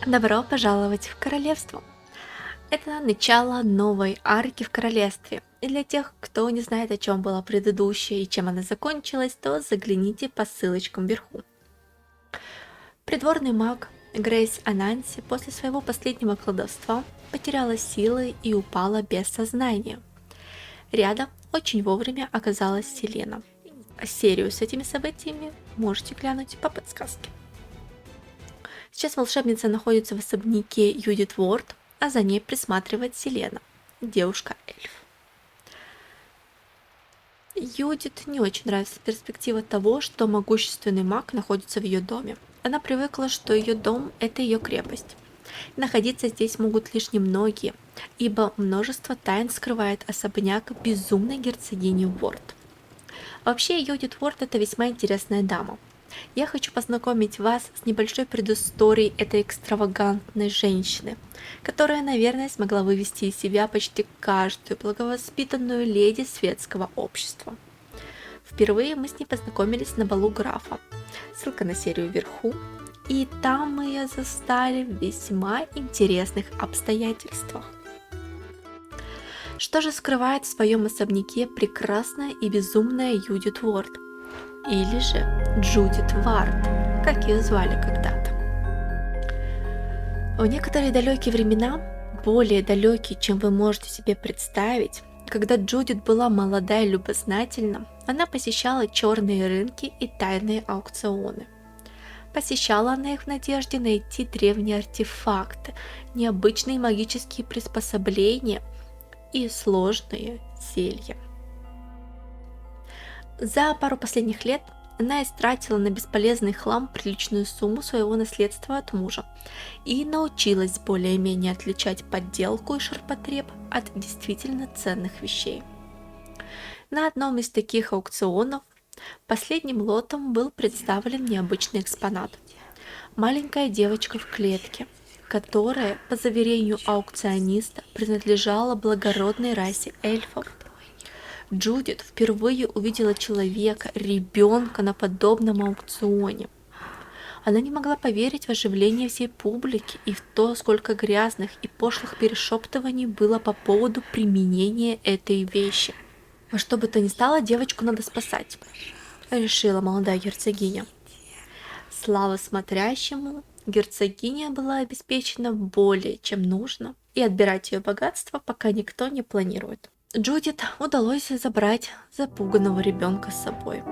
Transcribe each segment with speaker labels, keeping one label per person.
Speaker 1: Добро пожаловать в королевство! Это начало новой арки в королевстве. И для тех, кто не знает, о чем была предыдущая и чем она закончилась, то загляните по ссылочкам вверху. Придворный маг Грейс Ананси после своего последнего колдовства потеряла силы и упала без сознания. Рядом очень вовремя оказалась Селена. Серию с этими событиями можете глянуть по подсказке. Сейчас волшебница находится в особняке Юдит Ворд, а за ней присматривает Селена, девушка-эльф. Юдит не очень нравится перспектива того, что могущественный маг находится в ее доме. Она привыкла, что ее дом – это ее крепость. Находиться здесь могут лишь немногие, ибо множество тайн скрывает особняк безумной герцогини Ворд. Вообще, Юдит Ворд – это весьма интересная дама. Я хочу познакомить вас с небольшой предысторией этой экстравагантной женщины, которая, наверное, смогла вывести из себя почти каждую благовоспитанную леди светского общества. Впервые мы с ней познакомились на балу графа. Ссылка на серию вверху. И там мы ее застали в весьма интересных обстоятельствах. Что же скрывает в своем особняке прекрасная и безумная Юдит Ворд? Или же Джудит Вард, как ее звали когда-то. В некоторые далекие времена, более далекие, чем вы можете себе представить, когда Джудит была молода и любознательна, она посещала черные рынки и тайные аукционы. Посещала она их в надежде найти древние артефакты, необычные магические приспособления и сложные зелья. За пару последних лет она истратила на бесполезный хлам приличную сумму своего наследства от мужа и научилась более-менее отличать подделку и ширпотреб от действительно ценных вещей. На одном из таких аукционов последним лотом был представлен необычный экспонат. Маленькая девочка в клетке, которая, по заверению аукциониста, принадлежала благородной расе эльфов. Джудит впервые увидела человека, ребенка на подобном аукционе. Она не могла поверить в оживление всей публики и в то, сколько грязных и пошлых перешептываний было по поводу применения этой вещи. Во что бы то ни стало, девочку надо спасать, решила молодая герцогиня. Слава смотрящему, герцогиня была обеспечена более чем нужно, и отбирать ее богатство пока никто не планирует. Джудит удалось забрать запуганного ребенка с собой.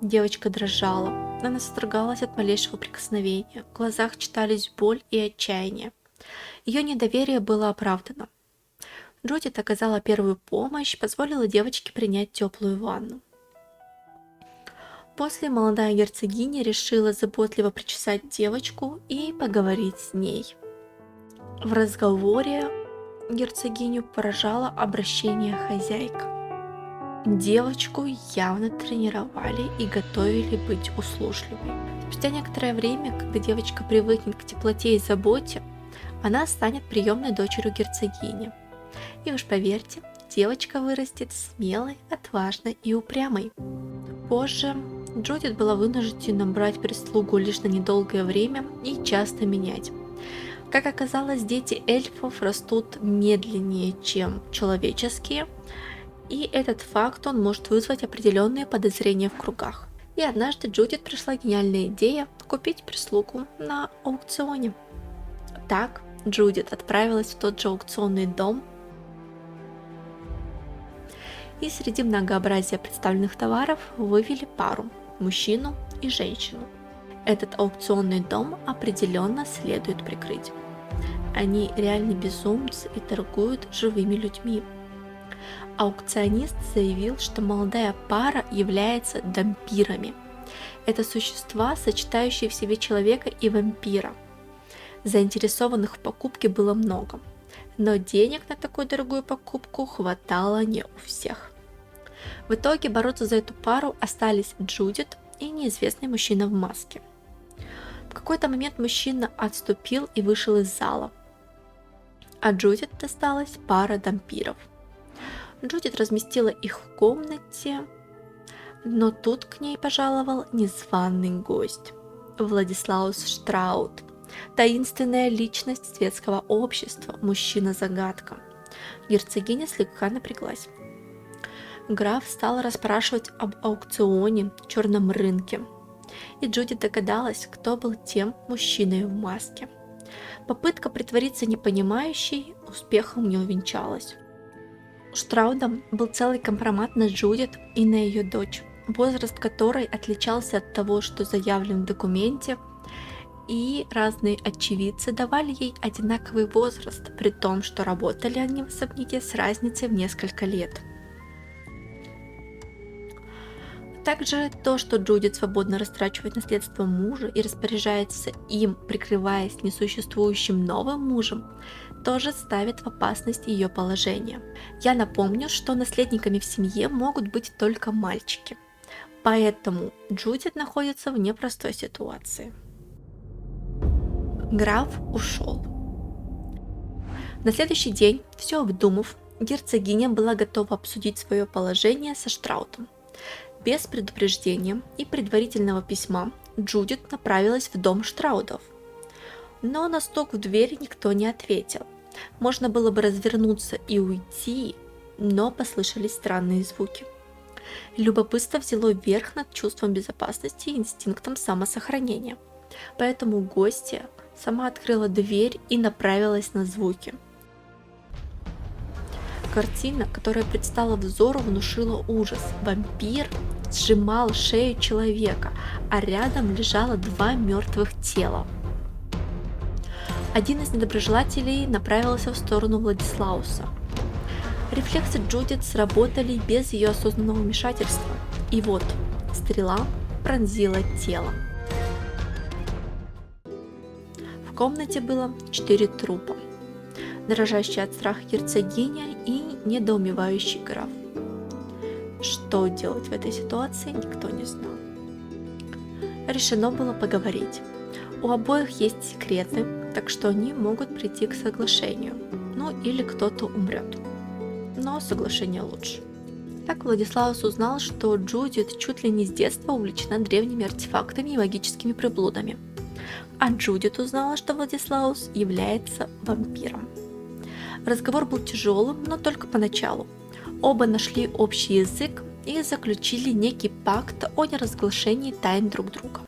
Speaker 1: Девочка дрожала, она содрогалась от малейшего прикосновения, в глазах читались боль и отчаяние. Ее недоверие было оправдано. Джудит оказала первую помощь, позволила девочке принять теплую ванну. После молодая герцогиня решила заботливо причесать девочку и поговорить с ней. В разговоре герцогиню поражало обращение хозяйка. Девочку явно тренировали и готовили быть услужливой. Спустя некоторое время, когда девочка привыкнет к теплоте и заботе, она станет приемной дочерью герцогини. И уж поверьте, девочка вырастет смелой, отважной и упрямой. Позже Джудит была вынуждена брать прислугу лишь на недолгое время и часто менять. Как оказалось, дети эльфов растут медленнее, чем человеческие, и этот факт он может вызвать определенные подозрения в кругах. И однажды Джудит пришла гениальная идея купить прислугу на аукционе. Так Джудит отправилась в тот же аукционный дом, и среди многообразия представленных товаров вывели пару – мужчину и женщину. Этот аукционный дом определенно следует прикрыть. Они реальные безумцы и торгуют живыми людьми. Аукционист заявил, что молодая пара является дампирами. Это существа, сочетающие в себе человека и вампира. Заинтересованных в покупке было много, но денег на такую дорогую покупку хватало не у всех. В итоге бороться за эту пару остались Джудит и неизвестный мужчина в маске. В какой-то момент мужчина отступил и вышел из зала, а Джудит досталась пара дампиров. Джудит разместила их в комнате, но тут к ней пожаловал незваный гость. Владислаус Штраут. Таинственная личность светского общества, мужчина-загадка. Герцогиня слегка напряглась. Граф стал расспрашивать об аукционе, черном рынке. И Джудит догадалась, кто был тем мужчиной в маске. Попытка притвориться непонимающей успехом не увенчалась. У Штрауда был целый компромат на Джудит и на ее дочь, возраст которой отличался от того, что заявлен в документе, и разные очевидцы давали ей одинаковый возраст, при том, что работали они в особняке с разницей в несколько лет. Также то, что Джудит свободно растрачивает наследство мужа и распоряжается им, прикрываясь несуществующим новым мужем, тоже ставит в опасность ее положение. Я напомню, что наследниками в семье могут быть только мальчики, поэтому Джудит находится в непростой ситуации. Граф ушел. На следующий день, все обдумав, герцогиня была готова обсудить свое положение со Штраутом. Без предупреждения и предварительного письма Джудит направилась в дом Штраудов. Но на стук в дверь никто не ответил. Можно было бы развернуться и уйти, но послышались странные звуки. Любопытство взяло верх над чувством безопасности и инстинктом самосохранения. Поэтому гостья сама открыла дверь и направилась на звуки. Картина, которая предстала взору, внушила ужас. Вампир сжимал шею человека, а рядом лежало 2 мертвых тела. Один из недоброжелателей направился в сторону Владислауса. Рефлексы Джудит сработали без ее осознанного вмешательства. И вот, стрела пронзила тело. В комнате было 4 трупа. Дрожащая от страха герцогиня и недоумевающий граф. Что делать в этой ситуации, никто не знал. Решено было поговорить. У обоих есть секреты, так что они могут прийти к соглашению. Ну или кто-то умрет. Но соглашение лучше. Так Владислаус узнал, что Джудит чуть ли не с детства увлечена древними артефактами и магическими приблудами. А Джудит узнала, что Владислаус является вампиром. Разговор был тяжелым, но только поначалу. Оба нашли общий язык и заключили некий пакт о неразглашении тайн друг друга.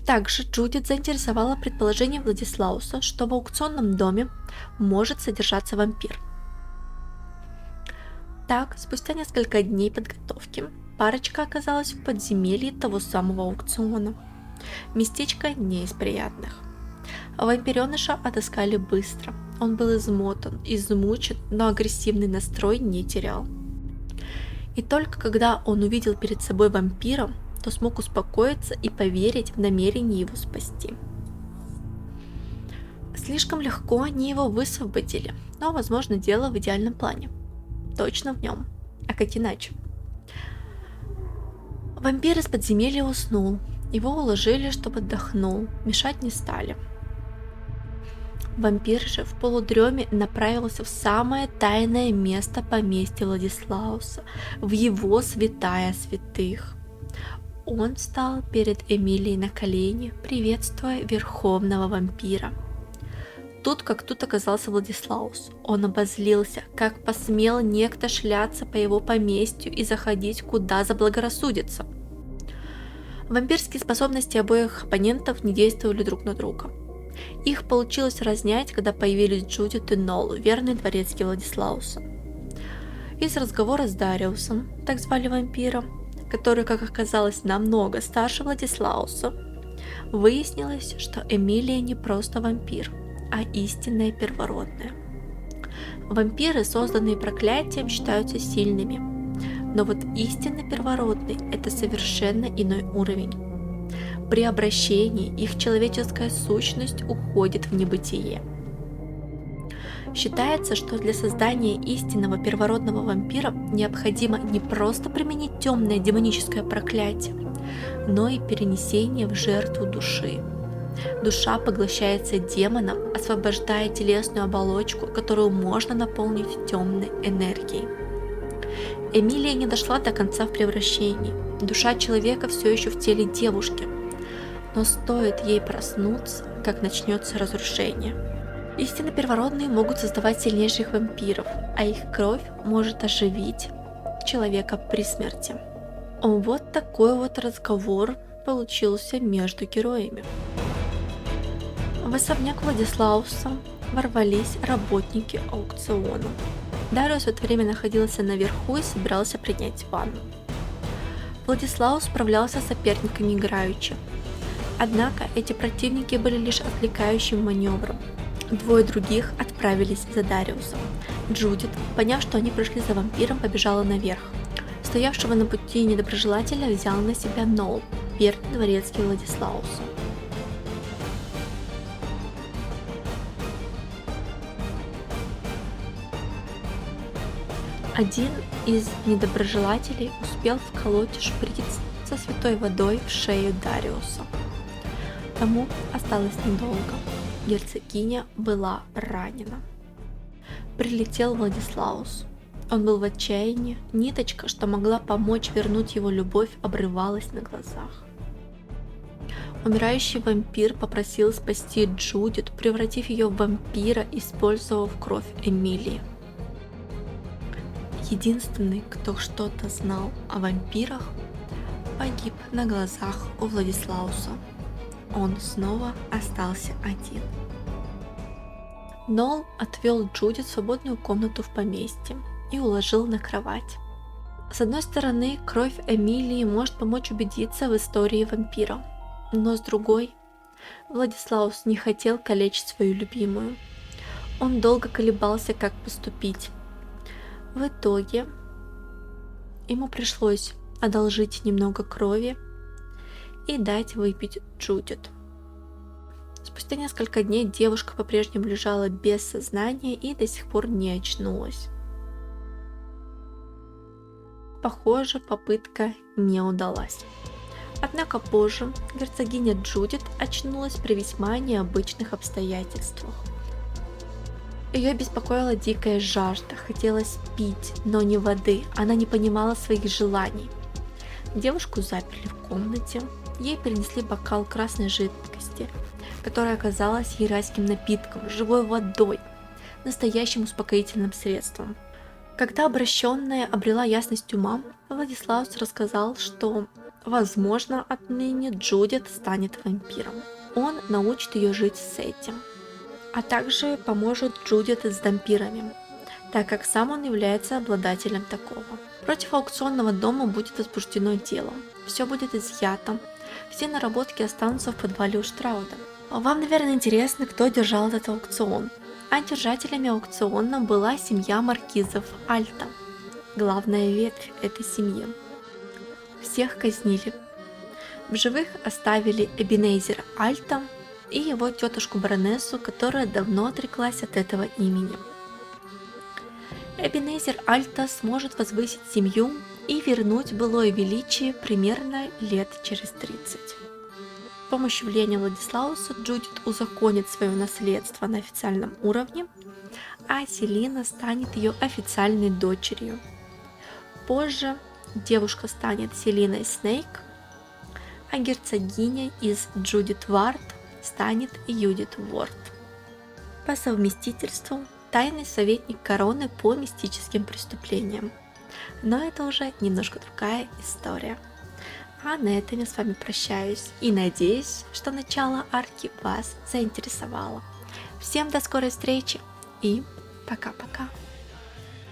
Speaker 1: Также Джудит заинтересовала предположение Владислауса, что в аукционном доме может содержаться вампир. Так, спустя несколько дней подготовки, парочка оказалась в подземелье того самого аукциона. Местечко не из приятных. Вампиреныша отыскали быстро. Он был измотан, измучен, но агрессивный настрой не терял. И только когда он увидел перед собой вампира, то смог успокоиться и поверить в намерение его спасти. Слишком легко они его высвободили, но, возможно, дело в идеальном плане. Точно в нем. А как иначе? Вампир из подземелья уснул. Его уложили, чтобы отдохнул. Мешать не стали. Вампир же в полудреме направился в самое тайное место поместья Владислауса, в его святая святых. Он встал перед Эмилией на колени, приветствуя верховного вампира. Тут как тут оказался Владислаус. Он обозлился, как посмел некто шляться по его поместью и заходить куда заблагорассудится. Вампирские способности обоих оппонентов не действовали друг на друга. Их получилось разнять, когда появились Джудит и Нолл, верный дворецкий Владислауса. Из разговора с Дариусом, так звали вампира, который, как оказалось, намного старше Владислауса, выяснилось, что Эмилия не просто вампир, а истинная первородная. Вампиры, созданные проклятием, считаются сильными, но вот истинно первородный – это совершенно иной уровень. При обращении их человеческая сущность уходит в небытие. Считается, что для создания истинного первородного вампира необходимо не просто применить темное демоническое проклятие, но и перенесение в жертву души. Душа поглощается демоном, освобождая телесную оболочку, которую можно наполнить темной энергией. Эмилия не дошла до конца в превращении. Душа человека все еще в теле девушки. но стоит ей проснуться, как начнется разрушение. Истинно первородные могут создавать сильнейших вампиров, а их кровь может оживить человека при смерти. Вот такой вот разговор получился между героями. В особняк Владислауса ворвались работники аукциона. Дариус в это время находился наверху и собирался принять ванну. Владислаус справлялся с соперниками играючи. Однако эти противники были лишь отвлекающим маневром. Двое других отправились за Дариусом. Джудит, поняв, что они пришли за вампиром, побежала наверх. Стоявшего на пути недоброжелателя взял на себя Нол, верный дворецкий Владислаусу. Один из недоброжелателей успел вколоть шприц со святой водой в шею Дариуса. Тому осталось недолго. Герцогиня была ранена. Прилетел Владислаус. Он был в отчаянии. Ниточка, что могла помочь вернуть его любовь, обрывалась на глазах. Умирающий вампир попросил спасти Джудит, превратив ее в вампира, использовав кровь Эмилии. Единственный, кто что-то знал о вампирах, погиб на глазах у Владислауса. Он снова остался один. Нол отвел Джудит в свободную комнату в поместье и уложил на кровать. С одной стороны, кровь Эмилии может помочь убедиться в истории вампира, но с другой, Владислаус не хотел калечить свою любимую. Он долго колебался, как поступить. В итоге ему пришлось одолжить немного крови и дать выпить Джудит. Спустя несколько дней девушка по-прежнему лежала без сознания и до сих пор не очнулась. Похоже, попытка не удалась. Однако позже герцогиня Джудит очнулась при весьма необычных обстоятельствах. Ее беспокоила дикая жажда, хотелось пить, но не воды, она не понимала своих желаний. Девушку заперли в комнате, ей принесли бокал красной жидкости, которая оказалась ерайским напитком, живой водой, настоящим успокоительным средством. Когда обращенная обрела ясность ума, Владислаус рассказал, что, возможно, отныне Джудит станет вампиром. Он научит ее жить с этим, а также поможет Джудит с вампирами, так как сам он является обладателем такого. Против аукционного дома будет возбуждено дело, все будет изъято, все наработки останутся в подвале у Штрауда. Вам, наверное, интересно, кто держал этот аукцион. А держателями аукциона была семья маркизов Альта, главная ветвь этой семьи. Всех казнили. В живых оставили Эбенезера Альта и его тетушку-баронессу, которая давно отреклась от этого имени. Эбенезер Альта сможет возвысить семью и вернуть былое величие примерно лет через 30. С помощью влияния Владислауса Джудит узаконит свое наследство на официальном уровне, а Селина станет ее официальной дочерью. Позже девушка станет Селиной Снейк, а герцогиня из Джудит Вард станет Юдит Уорд. По совместительству тайный советник короны по мистическим преступлениям. Но это уже немножко другая история. А на этом я с вами прощаюсь и надеюсь, что начало арки вас заинтересовало. Всем до скорой встречи и пока-пока.